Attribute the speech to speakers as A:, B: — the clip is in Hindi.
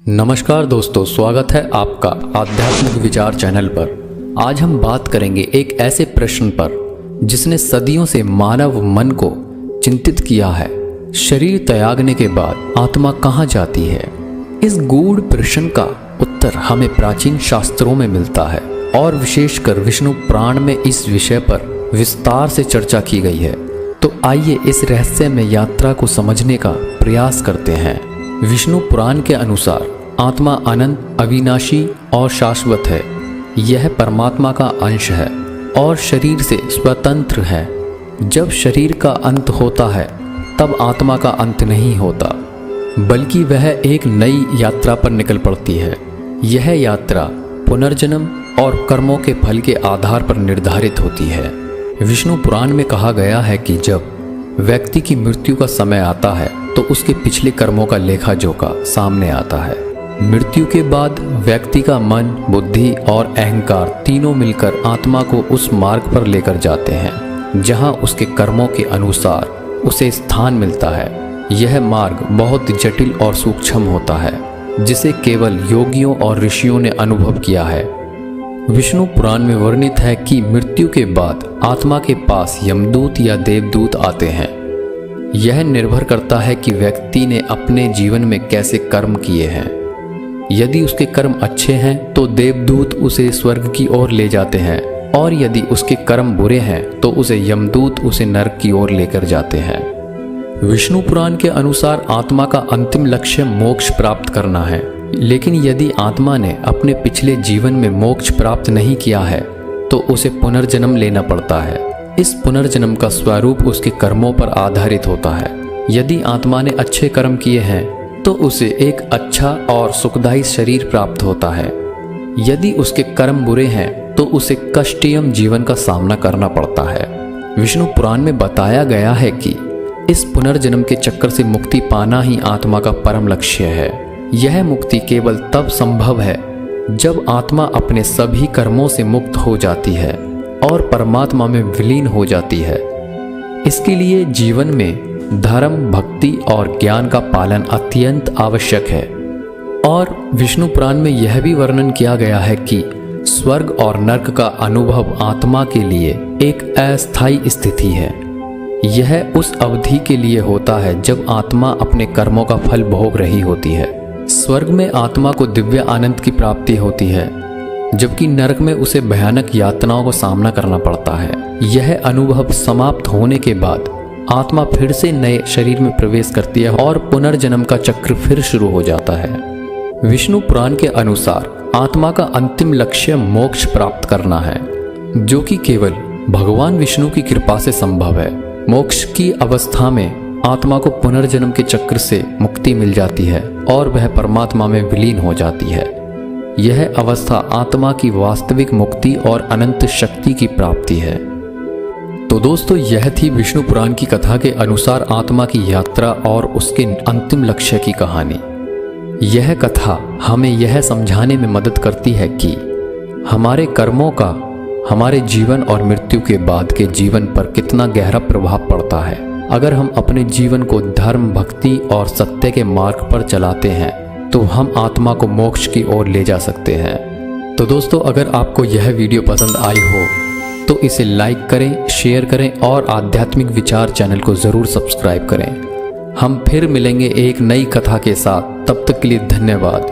A: नमस्कार दोस्तों, स्वागत है आपका आध्यात्मिक विचार चैनल पर। आज हम बात करेंगे एक ऐसे प्रश्न पर जिसने सदियों से मानव मन को चिंतित किया है। शरीर त्यागने के बाद आत्मा कहाँ जाती है? इस गूढ़ प्रश्न का उत्तर हमें प्राचीन शास्त्रों में मिलता है और विशेषकर विष्णु पुराण में इस विषय पर विस्तार से चर्चा की गई है। तो आइए इस रहस्य में यात्रा को समझने का प्रयास करते हैं। विष्णु पुराण के अनुसार आत्मा अनंत, अविनाशी और शाश्वत है। यह परमात्मा का अंश है और शरीर से स्वतंत्र है। जब शरीर का अंत होता है तब आत्मा का अंत नहीं होता, बल्कि वह एक नई यात्रा पर निकल पड़ती है। यह यात्रा पुनर्जन्म और कर्मों के फल के आधार पर निर्धारित होती है। विष्णु पुराण में कहा गया है कि जब व्यक्ति की मृत्यु का समय आता है तो उसके पिछले कर्मों का लेखा जोखा सामने आता है। मृत्यु के बाद व्यक्ति का मन, बुद्धि और अहंकार तीनों मिलकर आत्मा को उस मार्ग पर लेकर जाते हैं जहां उसके कर्मों के अनुसार उसे स्थान मिलता है। यह मार्ग बहुत जटिल और सूक्ष्म होता है, जिसे केवल योगियों और ऋषियों ने अनुभव किया है। विष्णु पुराण में वर्णित है कि मृत्यु के बाद आत्मा के पास यमदूत या देवदूत आते हैं। यह निर्भर करता है कि व्यक्ति ने अपने जीवन में कैसे कर्म किए हैं। यदि उसके कर्म अच्छे हैं तो देवदूत उसे स्वर्ग की ओर ले जाते हैं, और यदि उसके कर्म बुरे हैं तो उसे यमदूत उसे नरक की ओर लेकर जाते हैं। विष्णु पुराण के अनुसार आत्मा का अंतिम लक्ष्य मोक्ष प्राप्त करना है, लेकिन यदि आत्मा ने अपने पिछले जीवन में मोक्ष प्राप्त नहीं किया है तो उसे पुनर्जन्म लेना पड़ता है। इस पुनर्जन्म का स्वरूप उसके कर्मों पर आधारित होता है। यदि आत्मा ने अच्छे कर्म किए हैं तो उसे एक अच्छा और सुखदायी शरीर प्राप्त होता है। यदि उसके कर्म बुरे हैं तो उसे कष्टमय जीवन का सामना करना पड़ता है। विष्णु पुराण में बताया गया है कि इस पुनर्जन्म के चक्कर से मुक्ति पाना ही आत्मा का परम लक्ष्य है। यह मुक्ति केवल तब संभव है जब आत्मा अपने सभी कर्मों से मुक्त हो जाती है और परमात्मा में विलीन हो जाती है। इसके लिए जीवन में धर्म, भक्ति और ज्ञान का पालन अत्यंत आवश्यक है। और विष्णु पुराण में यह भी वर्णन किया गया है कि स्वर्ग और नरक का अनुभव आत्मा के लिए एक अस्थायी स्थिति है। यह उस अवधि के लिए होता है जब आत्मा अपने कर्मों का फल भोग रही होती है। स्वर्ग में आत्मा को दिव्य आनंद की प्राप्ति होती है, जबकि नरक में उसे भयानक यातनाओं का सामना करना पड़ता है। यह अनुभव समाप्त होने के बाद आत्मा फिर से नए शरीर में प्रवेश करती है और पुनर्जन्म का चक्र फिर शुरू हो जाता है। विष्णु पुराण के अनुसार आत्मा का अंतिम लक्ष्य मोक्ष प्राप्त करना है, जो कि केवल भगवान विष्णु की कृपा से संभव है। मोक्ष की अवस्था में आत्मा को पुनर्जन्म के चक्र से मुक्ति मिल जाती है और वह परमात्मा में विलीन हो जाती है। यह अवस्था आत्मा की वास्तविक मुक्ति और अनंत शक्ति की प्राप्ति है। तो दोस्तों, यह थी विष्णु पुराण की कथा के अनुसार आत्मा की यात्रा और उसके अंतिम लक्ष्य की कहानी। यह कथा हमें यह समझाने में मदद करती है कि हमारे कर्मों का हमारे जीवन और मृत्यु के बाद के जीवन पर कितना गहरा प्रभाव पड़ता है। अगर हम अपने जीवन को धर्म, भक्ति और सत्य के मार्ग पर चलाते हैं तो हम आत्मा को मोक्ष की ओर ले जा सकते हैं। तो दोस्तों, अगर आपको यह वीडियो पसंद आई हो तो इसे लाइक करें, शेयर करें और आध्यात्मिक विचार चैनल को ज़रूर सब्सक्राइब करें। हम फिर मिलेंगे एक नई कथा के साथ। तब तक के लिए धन्यवाद।